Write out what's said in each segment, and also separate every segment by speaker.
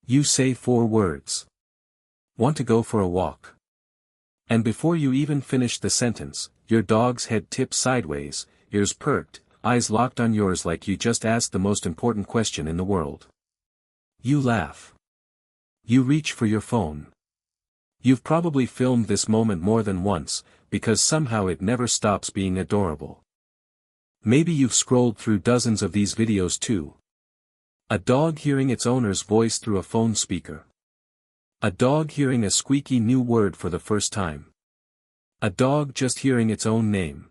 Speaker 1: You say 4 words. Want to go for a walk? And before you even finish the sentence, your dog's head tips sideways, ears perked, eyes locked on yours like you just asked the most important question in the world. You laugh. You reach for your phone. You've probably filmed this moment more than once, because somehow it never stops being adorable. Maybe you've scrolled through dozens of these videos too. A dog hearing its owner's voice through a phone speaker. A dog hearing a squeaky new word for the first time. A dog just hearing its own name.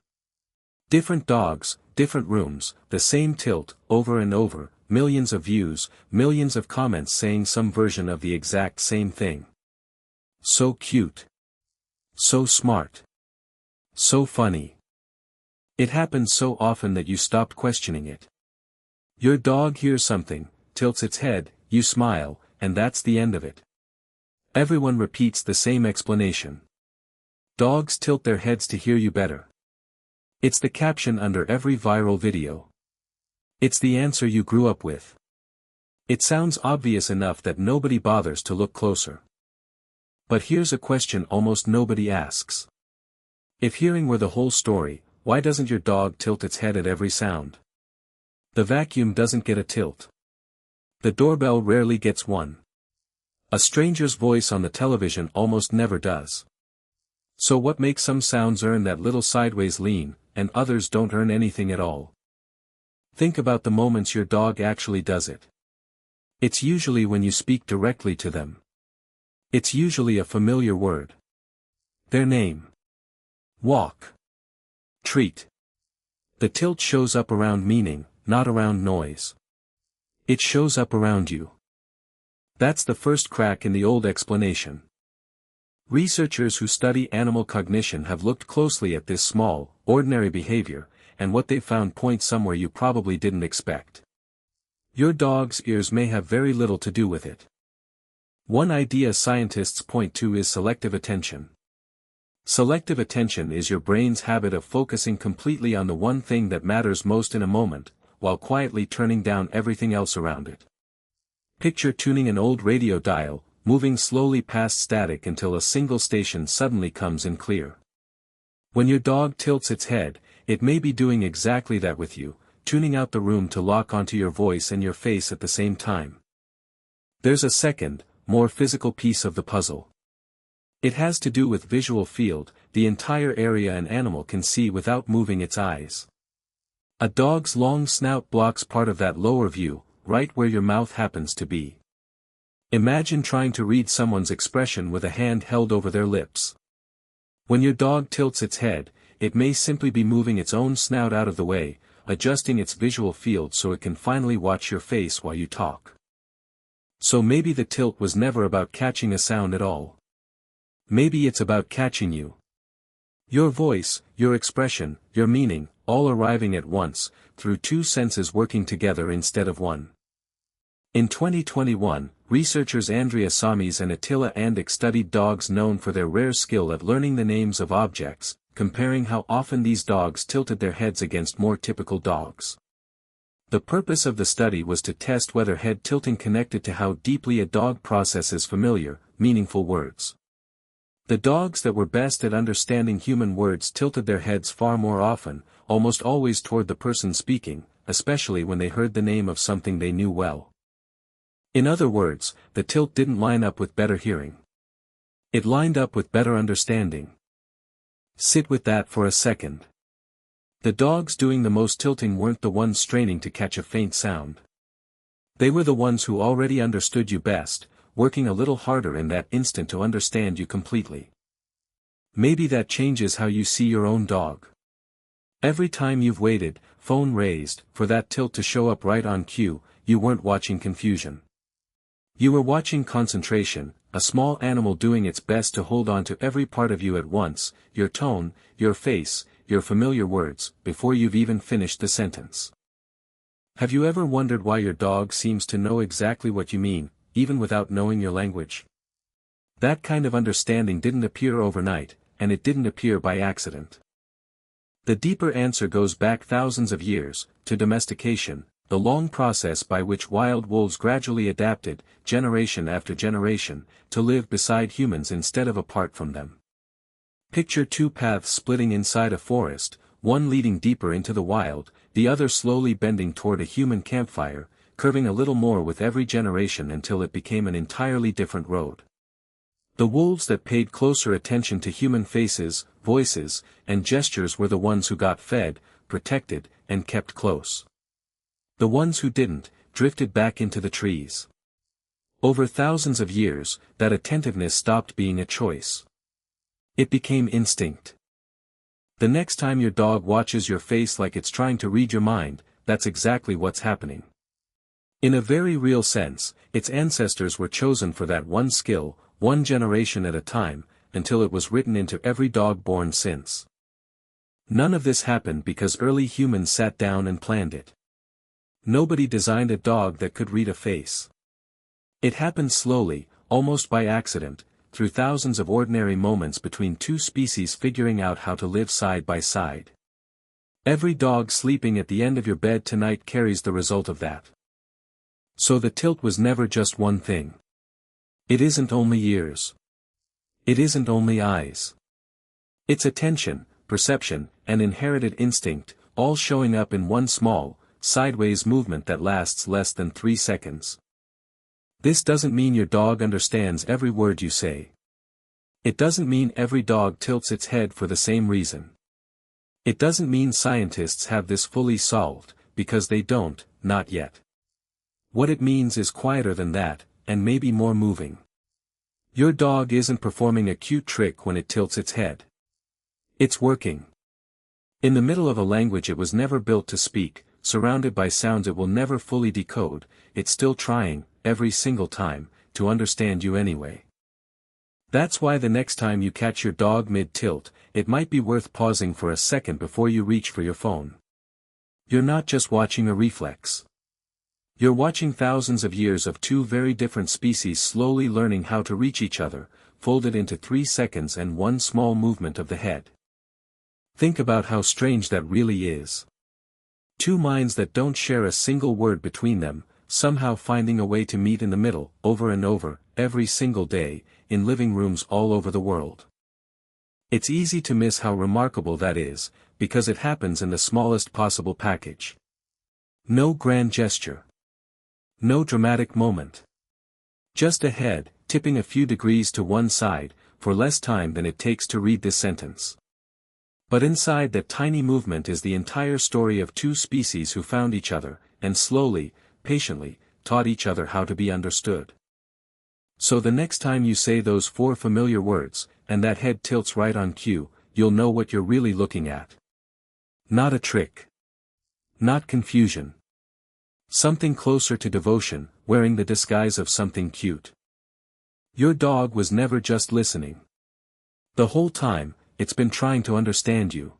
Speaker 1: Different dogs, different rooms, the same tilt, over and over, millions of views, millions of comments saying some version of the exact same thing. So cute. So smart. So funny. It happens so often that you stopped questioning it. Your dog hears something, tilts its head, you smile, and that's the end of it. Everyone repeats the same explanation. Dogs tilt their heads to hear you better. It's the caption under every viral video. It's the answer you grew up with. It sounds obvious enough that nobody bothers to look closer. But here's a question almost nobody asks. If hearing were the whole story, why doesn't your dog tilt its head at every sound? The vacuum doesn't get a tilt. The doorbell rarely gets one. A stranger's voice on the television almost never does. So what makes some sounds earn that little sideways lean, and others don't earn anything at all? Think about the moments your dog actually does it. It's usually when you speak directly to them. It's usually a familiar word. Their name. Walk. Treat. The tilt shows up around meaning, not around noise. It shows up around you. That's the first crack in the old explanation. Researchers who study animal cognition have looked closely at this small, ordinary behavior, and what they found points somewhere you probably didn't expect. Your dog's ears may have very little to do with it. One idea scientists point to is selective attention. Selective attention is your brain's habit of focusing completely on the one thing that matters most in a moment, while quietly turning down everything else around it. Picture tuning an old radio dial, moving slowly past static until a single station suddenly comes in clear. When your dog tilts its head, it may be doing exactly that with you, tuning out the room to lock onto your voice and your face at the same time. There's a second, more physical piece of the puzzle. It has to do with visual field, the entire area an animal can see without moving its eyes. A dog's long snout blocks part of that lower view, right where your mouth happens to be. Imagine trying to read someone's expression with a hand held over their lips. When your dog tilts its head, it may simply be moving its own snout out of the way, adjusting its visual field so it can finally watch your face while you talk. So maybe the tilt was never about catching a sound at all. Maybe it's about catching you. Your voice, your expression, your meaning, all arriving at once, through 2 senses working together instead of one. In 2021, researchers Andrea Samis and Attila Andik studied dogs known for their rare skill at learning the names of objects, comparing how often these dogs tilted their heads against more typical dogs. The purpose of the study was to test whether head tilting connected to how deeply a dog processes familiar, meaningful words. The dogs that were best at understanding human words tilted their heads far more often, almost always toward the person speaking, especially when they heard the name of something they knew well. In other words, the tilt didn't line up with better hearing. It lined up with better understanding. Sit with that for a second. The dogs doing the most tilting weren't the ones straining to catch a faint sound. They were the ones who already understood you best, working a little harder in that instant to understand you completely. Maybe that changes how you see your own dog. Every time you've waited, phone raised, for that tilt to show up right on cue, you weren't watching confusion. You were watching concentration, a small animal doing its best to hold on to every part of you at once, your tone, your face, your familiar words, before you've even finished the sentence. Have you ever wondered why your dog seems to know exactly what you mean, even without knowing your language? That kind of understanding didn't appear overnight, and it didn't appear by accident. The deeper answer goes back thousands of years, to domestication, the long process by which wild wolves gradually adapted, generation after generation, to live beside humans instead of apart from them. Picture two paths splitting inside a forest, one leading deeper into the wild, the other slowly bending toward a human campfire, curving a little more with every generation until it became an entirely different road. The wolves that paid closer attention to human faces, voices, and gestures were the ones who got fed, protected, and kept close. The ones who didn't, drifted back into the trees. Over thousands of years, that attentiveness stopped being a choice. It became instinct. The next time your dog watches your face like it's trying to read your mind, that's exactly what's happening. In a very real sense, its ancestors were chosen for that one skill, one generation at a time, until it was written into every dog born since. None of this happened because early humans sat down and planned it. Nobody designed a dog that could read a face. It happened slowly, almost by accident, through thousands of ordinary moments between two species figuring out how to live side by side. Every dog sleeping at the end of your bed tonight carries the result of that. So the tilt was never just one thing. It isn't only ears. It isn't only eyes. It's attention, perception, and inherited instinct, all showing up in one small, sideways movement that lasts less than 3 seconds. This doesn't mean your dog understands every word you say. It doesn't mean every dog tilts its head for the same reason. It doesn't mean scientists have this fully solved, because they don't, not yet. What it means is quieter than that, and maybe more moving. Your dog isn't performing a cute trick when it tilts its head. It's working. In the middle of a language it was never built to speak, surrounded by sounds it will never fully decode, it's still trying, every single time, to understand you anyway. That's why the next time you catch your dog mid-tilt, it might be worth pausing for a second before you reach for your phone. You're not just watching a reflex. You're watching thousands of years of two very different species slowly learning how to reach each other, folded into 3 seconds and one small movement of the head. Think about how strange that really is. Two minds that don't share a single word between them, somehow finding a way to meet in the middle, over and over, every single day, in living rooms all over the world. It's easy to miss how remarkable that is, because it happens in the smallest possible package. No grand gesture. No dramatic moment. Just a head, tipping a few degrees to one side, for less time than it takes to read this sentence. But inside that tiny movement is the entire story of two species who found each other, and slowly, patiently, taught each other how to be understood. So the next time you say those 4 familiar words, and that head tilts right on cue, you'll know what you're really looking at. Not a trick. Not confusion. Something closer to devotion, wearing the disguise of something cute. Your dog was never just listening. The whole time, it's been trying to understand you.